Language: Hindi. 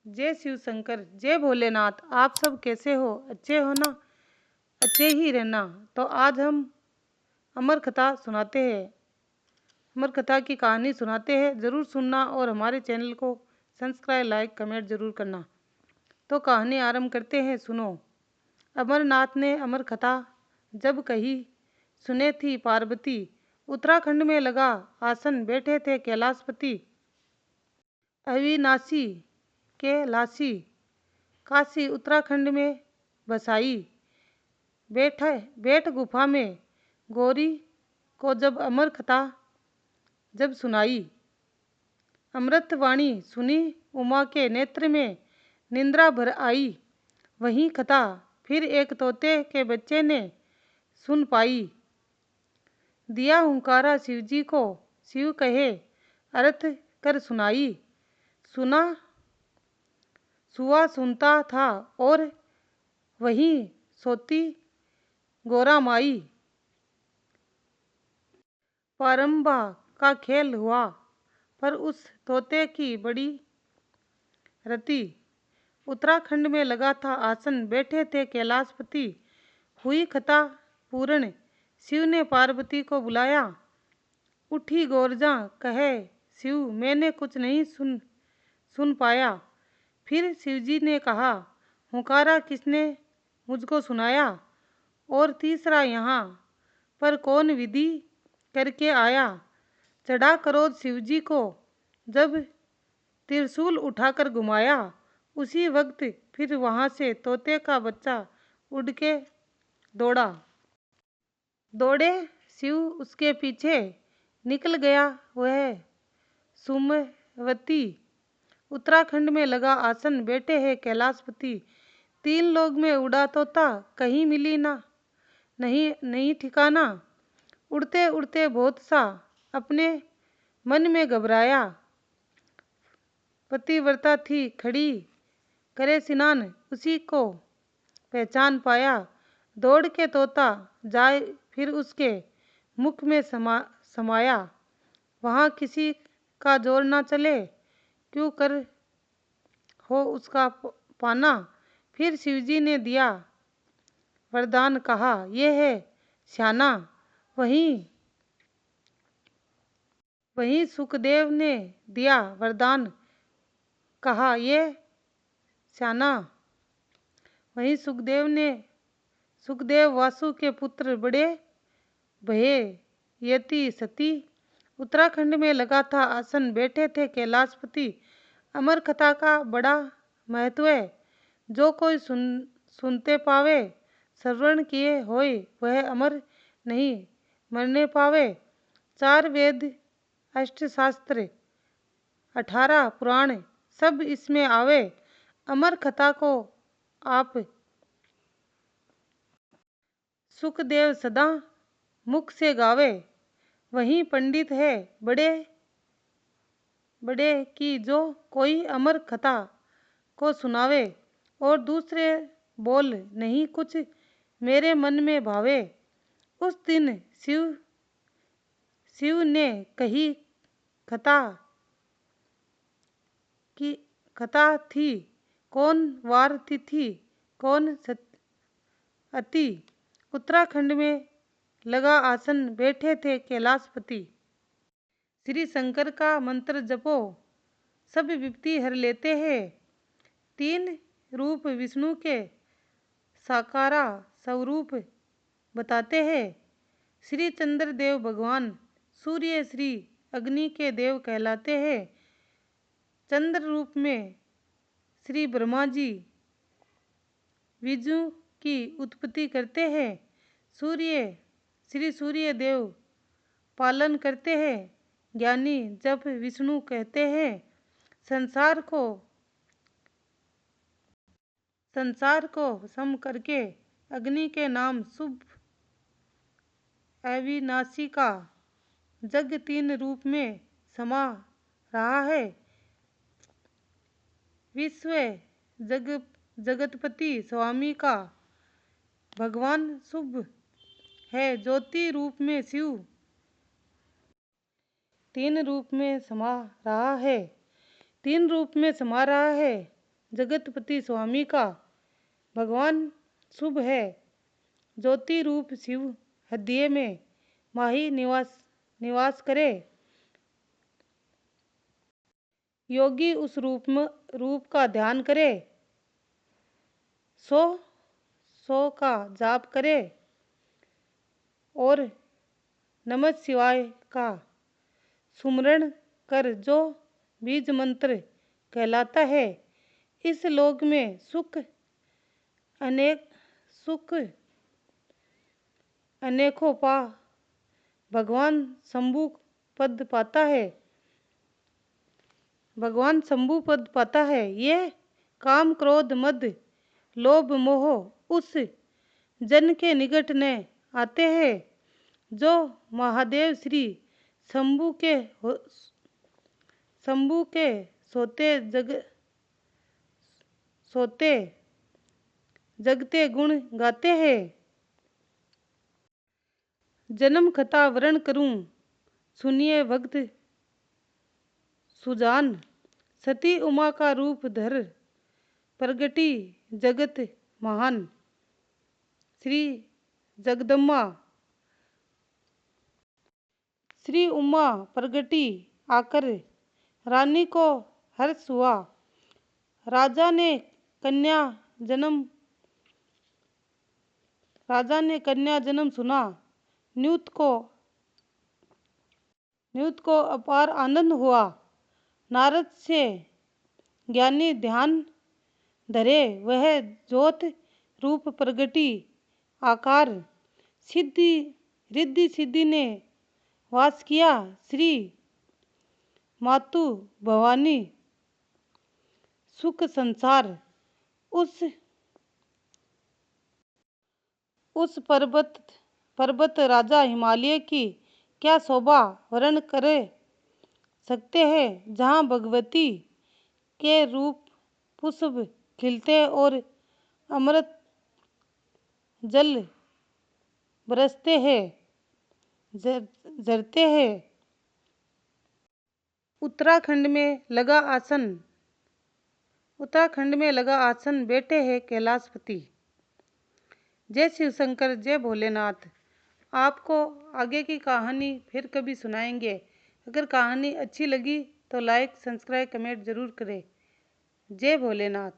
जय शिव शंकर, जय भोलेनाथ। आप सब कैसे हो? अच्छे हो ना? अच्छे ही रहना। तो आज हम अमर कथा सुनाते हैं, अमर कथा की कहानी सुनाते हैं। ज़रूर सुनना और हमारे चैनल को सब्सक्राइब, लाइक, कमेंट ज़रूर करना। तो कहानी आरंभ करते हैं, सुनो। अमरनाथ ने अमर कथा जब कही सुने थी पार्वती। उत्तराखंड में लगा आसन बैठे थे कैलाशपति। अविनाशी के लासी काशी उत्तराखंड में बसाई। बैठ गुफा में गौरी को जब अमर कथा जब सुनाई। अमृतवाणी सुनी उमा के नेत्र में निंद्रा भर आई। वही कथा फिर एक तोते के बच्चे ने सुन पाई। दिया हुंकारा शिव जी को, शिव कहे अर्थ कर सुनाई। सुआ सुनता था और वहीं सोती गोरा माई। पारंबा का खेल हुआ पर उस तोते की बड़ी रति। उत्तराखंड में लगा था आसन बैठे थे कैलाशपति। हुई कथा पूर्ण, शिव ने पार्वती को बुलाया। उठी गोरजा कहे शिव, मैंने कुछ नहीं सुन पाया। फिर शिवजी ने कहा, हुंकारा किसने मुझको सुनाया? और तीसरा यहाँ पर कौन विधि करके आया? चढ़ा क्रोध शिवजी को जब त्रिशूल उठाकर घुमाया। उसी वक्त फिर वहाँ से तोते का बच्चा उड़ के दौड़े शिव उसके पीछे निकल गया वह सुमवती। उत्तराखंड में लगा आसन बैठे हैं कैलाशपति। 3 लोग में उड़ा तोता कहीं मिली ना, नहीं ठिकाना। उड़ते उड़ते बहुत सा अपने मन में घबराया। पतिव्रता थी खड़ी करे स्नान, उसी को पहचान पाया। दौड़ के तोता जाए फिर उसके मुख में समाया। वहाँ किसी का जोर ना चले, क्यों कर हो उसका पाना। फिर शिवजी ने दिया वरदान, कहा ये है श्याना। वहीं सुखदेव ने दिया वरदान, कहा ये श्याना। वहीं सुखदेव वासु के पुत्र बड़े भये यति सती। उत्तराखंड में लगा था आसन बैठे थे कैलाशपति। अमर कथा का बड़ा महत्व है। जो कोई सुनते पावे, श्रवण किए होय, वह अमर नहीं मरने पावे। 4 वेद, 8 शास्त्र, 18 पुराण सब इसमें आवे। अमर कथा को आप सुखदेव सदा मुख से गावे। वहीं पंडित है बड़े बड़े की जो कोई अमर कथा को सुनावे और दूसरे बोल नहीं कुछ मेरे मन में भावे। उस दिन शिव ने कही कथा की कथा थी, कौन वार तिथि कौन अति। उत्तराखंड में लगा आसन बैठे थे कैलाशपति। श्री शंकर का मंत्र जपो, सब विपत्ति हर लेते हैं। 3 रूप विष्णु के साकारा स्वरूप बताते हैं। श्री चंद्र देव भगवान, सूर्य श्री अग्नि के देव कहलाते हैं। चंद्र रूप में श्री ब्रह्मा जी विष्णु की उत्पत्ति करते हैं। श्री सूर्य देव पालन करते हैं। ज्ञानी जब विष्णु कहते हैं। संसार को सम करके अग्नि के नाम शुभ अविनाशी का जग 3 रूप में समा रहा है। विश्व जगतपति स्वामी का भगवान शुभ है। ज्योति रूप में शिव 3 रूप में समा रहा है। जगतपति स्वामी का भगवान शुभ है। ज्योति रूप शिव हृदय में माही निवास करे। योगी उस रूप का ध्यान करे। सौ का जाप करे और नमः शिवाय का सुमरण कर जो बीज मंत्र कहलाता है। इस लोक में सुख अनेकों भगवान शंभु पद पाता है। ये काम क्रोध मद लोभ मोह उस जन के निकट न आते हैं जो महादेव श्री शंभु के सोते जगते गुण गाते हैं। जन्म कथा वर्ण करूं सुनिए भक्त सुजान। सती उमा का रूप धर प्रगटी जगत महान। श्री जगदम्बा श्री उमा प्रगटी आकर रानी को हर्ष हुआ। राजा ने कन्या जन्म सुना। न्यूत को अपार आनंद हुआ। नारद से ज्ञानी ध्यान धरे वह ज्योत रूप प्रगटी आकार। रिद्धि सिद्धि ने वास किया। श्री मातु भवानी सुख संसार। उस पर्वत राजा हिमालय की क्या शोभा वर्ण कर सकते हैं, जहाँ भगवती के रूप पुष्प खिलते और अमृत जल बरसते हैं झरते हैं। उत्तराखंड में लगा आसन बैठे हैं कैलाशपति। जय शिव शंकर, जय भोलेनाथ। आपको आगे की कहानी फिर कभी सुनाएंगे। अगर कहानी अच्छी लगी तो लाइक सब्सक्राइब कमेंट जरूर करें। जय भोलेनाथ।